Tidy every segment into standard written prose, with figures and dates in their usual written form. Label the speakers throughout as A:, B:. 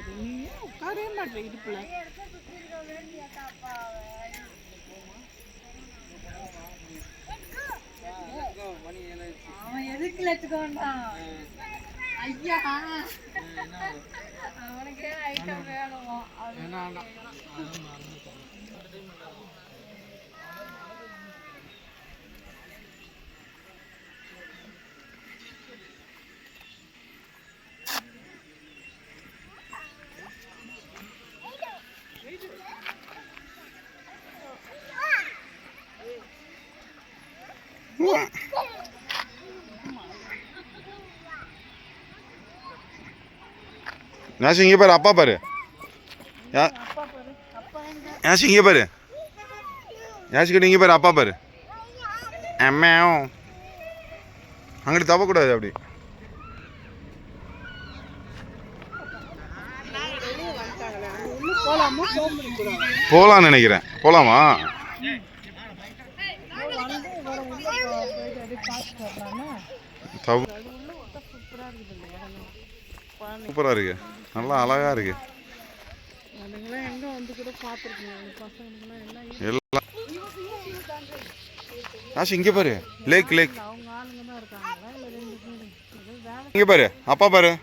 A: நீ உட்காரவே மாட்டேன் இடுப்புல. அவன் எதுக்கு எடுத்துக்கோண்டான் ஐயா, அவனுக்கே ஐட்டம் வேணும்.
B: யாசி இங்கே பாரு, அப்பா பாரு. யாசி இங்கே பாரு, யாசி கிட்ட இங்கே பாரு, அப்பா பாரு. அம்மாவும் அங்கிட்டு தப்பக்கூடாது. அப்படி போகலான்னு நினைக்கிறேன். போகலாமா? சூப்பராக இருக்கு, நல்லா அழகா இருக்கு. எல்லாம் ஆஷ் இங்கே பாரு, லேக் லேக். இங்கே பாரு, அப்பா பாரு.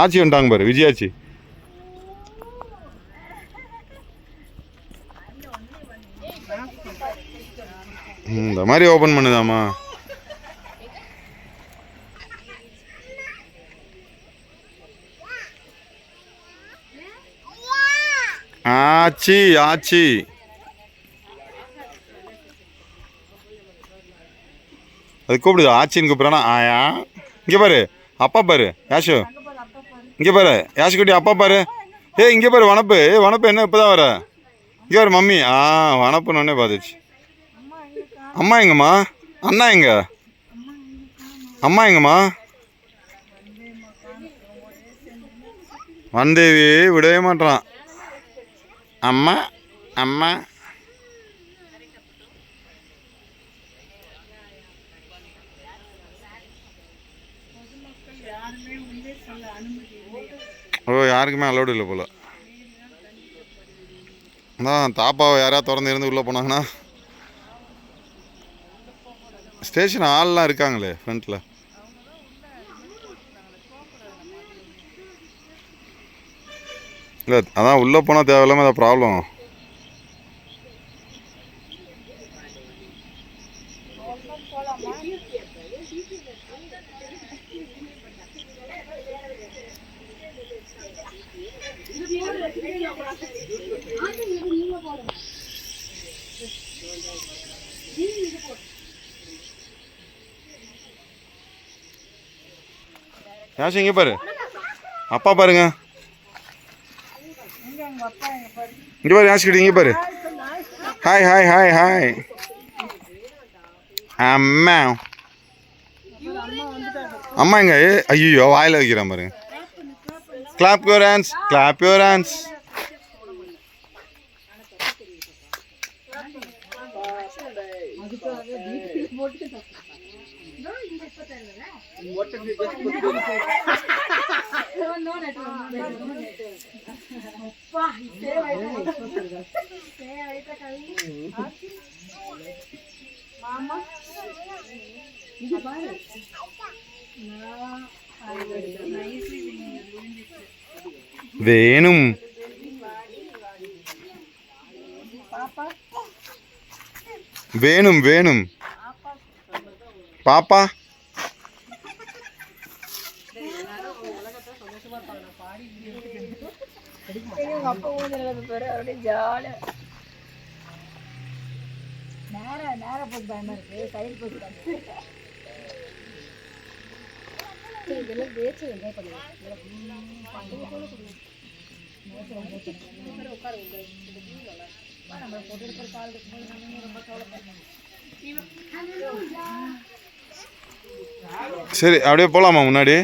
B: ஆச்சி வந்துட்டாங்க பாரு, விஜயாச்சி. இந்த மாதிரி ஓபன் பண்ணுதாமா? ஆச்சி ஆச்சி அது கூப்பிடுது, ஆச்சின்னு கூப்பிட்றானா? ஆயா இங்கே பாரு, அப்பா பாரு. யாஷு இங்கே பாரு, யாஷு குட்டி அப்பா பாரு. இங்கே பாரு வனப்பு. வனப்பு என்ன இப்போ தான் வர? இங்கே பாரு மம்மி. வனப்புன்னு ஒன்னே பார்த்துச்சு. அம்மா எங்கம்மா? அண்ணா எங்க? அம்மா எங்கம்மா? வந்தேவி விடவே மாட்டான். அம்மா அம்மா யாருக்குமே அலோடு இல்லை போல. அதான் தாப்பாவை யாராவது திறந்து இருந்து உள்ளே போனாங்கன்னா. ஸ்டேஷன் ஆள்லாம் இருக்காங்களே ஃப்ரண்ட்டில். இல்லை அதான் உள்ளே போனால் தேவையில்லாமல் அதை ப்ராப்ளம். யாசி இங்கே பாரு, அப்பா பாருங்க. இங்கே பாரு யாசி கிட்ட, இங்கே பாரு. Hi hi hi hi. அம்மா அம்மா எங்க? ஐயோ வாயில் வைக்கிறேன் பாருங்க. Clap your hands, clap your hands. வேணும் வேணும் வேணும் பாப்பா. சரி அப்படியே போலாமா முன்னாடி?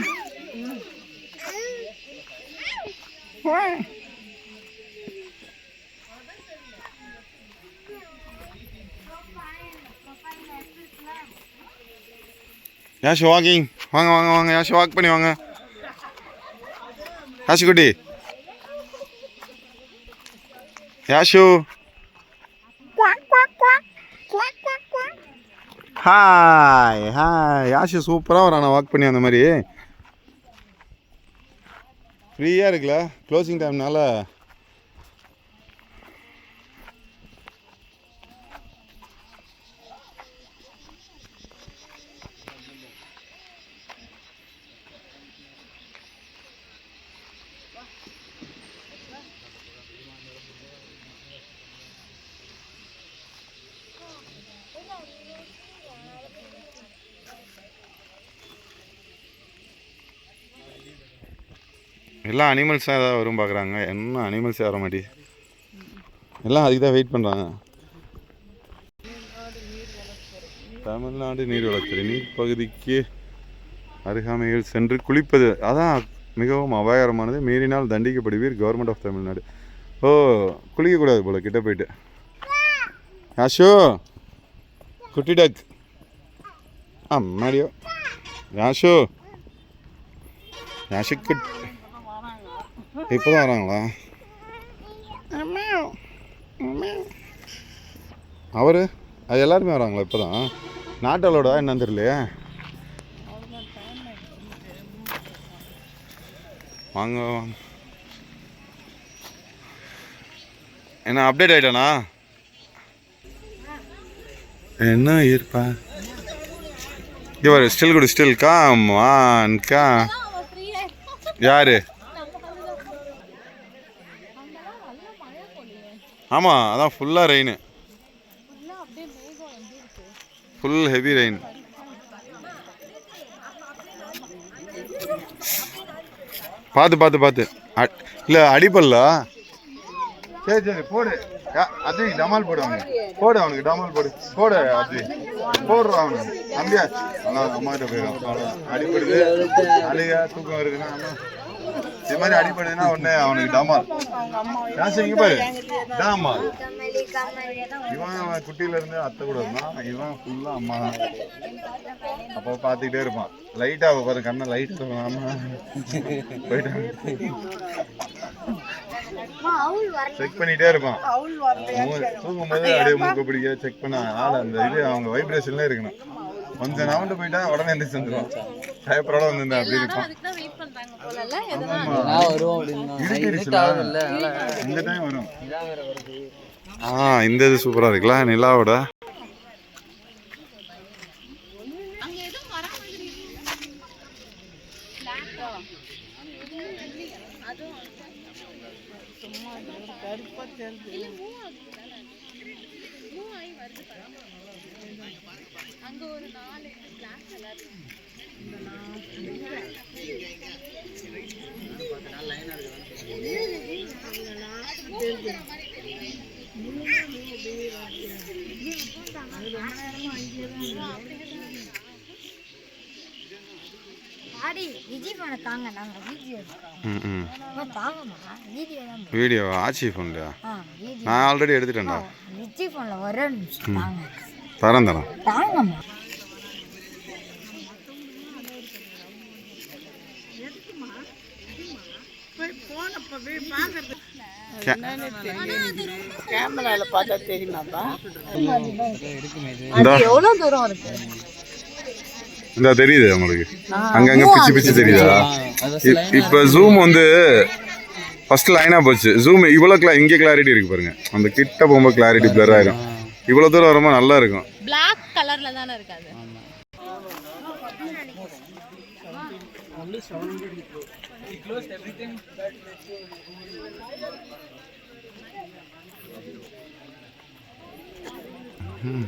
B: யாஷு வாக்கிங் வாங்க வாங்க வாங்க யாஷு வாக் பண்ணி வாங்க யாஷு குட்டி யாஷு ஹாய் ஹாய் யாஷு சூப்பராக வரானா வாக் பண்ணி அந்த மாதிரி ஃப்ரீயாக இருக்குல்ல க்ளோசிங் டைம்னால எல்லாம் அனிமல்ஸாக ஏதாவது வரும் பார்க்குறாங்க என்ன அனிமல்ஸே வர மாட்டேங்குது எல்லாம் அதுக்கு தான் வெயிட் பண்ணுறாங்க தமிழ்நாடு நீர் வளர்த்துறை நீர் பகுதிக்கு அருகாமையில் சென்று குளிப்பது அதான் மிகவும் அபாயகரமானது மீறினால் தண்டிக்கப்படுவீர் கவர்மெண்ட் ஆஃப் தமிழ்நாடு ஓ குளிக்கக்கூடாது போல் கிட்ட போயிட்டு யாஷோ குட்டி டக் அம்மாடியோ யாஷோ யாஷுக்கு இப்போ தான் வராங்களா அவர் அது எல்லாருமே வராங்களா இப்போ தான் நாட்டலோட என்னன்னு தெரியலையே வாங்க வாங்க என்ன அப்டேட் ஆகிட்டானா என்ன இருப்பா இங்கே வர ஸ்டில் குடு ஸ்டில் காம் ஆன் கா யாரு ஆமாம் அதான் ஃபுல்லாக ரெயின் ஃபுல் ஹெவி ரெயின் பார்த்து பார்த்து பார்த்து இல்லை அடிப்பல்ல சரி சரி போடு அது டமால் போடு அவனுக்கு போடு அவனுக்கு டமால் போடு போடு அது போடுறான் அவனுக்கு நம்பியா அம்மாட்ட போயிடும் அடிப்படுது அழுக தூக்கம் வருதுன்னா இது மாதிரி அடிப்படுதுன்னா ஒன்று அவனுக்கு டமால் யாசம் இங்கே பாரு டாமால் இவன் குட்டியிலேருந்து அத்தை கூட இருந்தான் இவன் ஃபுல்லாக அம்மா தான் அப்போ பார்த்துக்கிட்டே இருப்பான் லைட்டாக பாரு கண்ணை லைட்டு போயிட்டான் செக் பண்ணிட்டே இருப்பான் தூங்கும்போது அப்படியே மூக்க பிடிக்க செக் பண்ண ஆள் அந்த இது அவங்க வைப்ரேஷன்ல இருக்கணும் கொஞ்சம் நவண்டு போயிட்டா உடனே எந்திரிச்சு வந்துடும் பேப்பரோட வந்து அப்படி இருப்பான் இந்த டைம் வரும் இந்த இது சூப்பரா இருக்குல்ல நிலாவோட
A: அங்க ஒரு 4 பிளாக் கலர்
B: வீடியோ ஆச்சி ஃபோன்லையா நான் ஆல்ரெடி எடுத்துட்டேன்டா
C: விஜி ஃபோன்ல ஒரு நிமிஷம்
B: தரேன் தரேன்
C: தாங்கம்மா
A: கேமரால பார்த்தா தெரியுமாப்பா
C: எவ்வளவு தூரம் இருக்கு
B: இந்த தெரியுது உங்களுக்கு அங்கங்க பிச்சு பிச்சு தெரியுதா இப்போ ஜூம் வந்து ஃபர்ஸ்ட் லைனா போச்சு ஜூம் இவ்வளோ இங்கே கிளாரிட்டி இருக்கு பாருங்க அந்த கிட்ட போகும்போது கிளாரிட்டி பிளர் ஆயிடும் இவ்வளோ தூரம் வரும்போது நல்லா இருக்கும்
A: பிளாக் கலர்ல தானே இருக்காது
B: Hmm.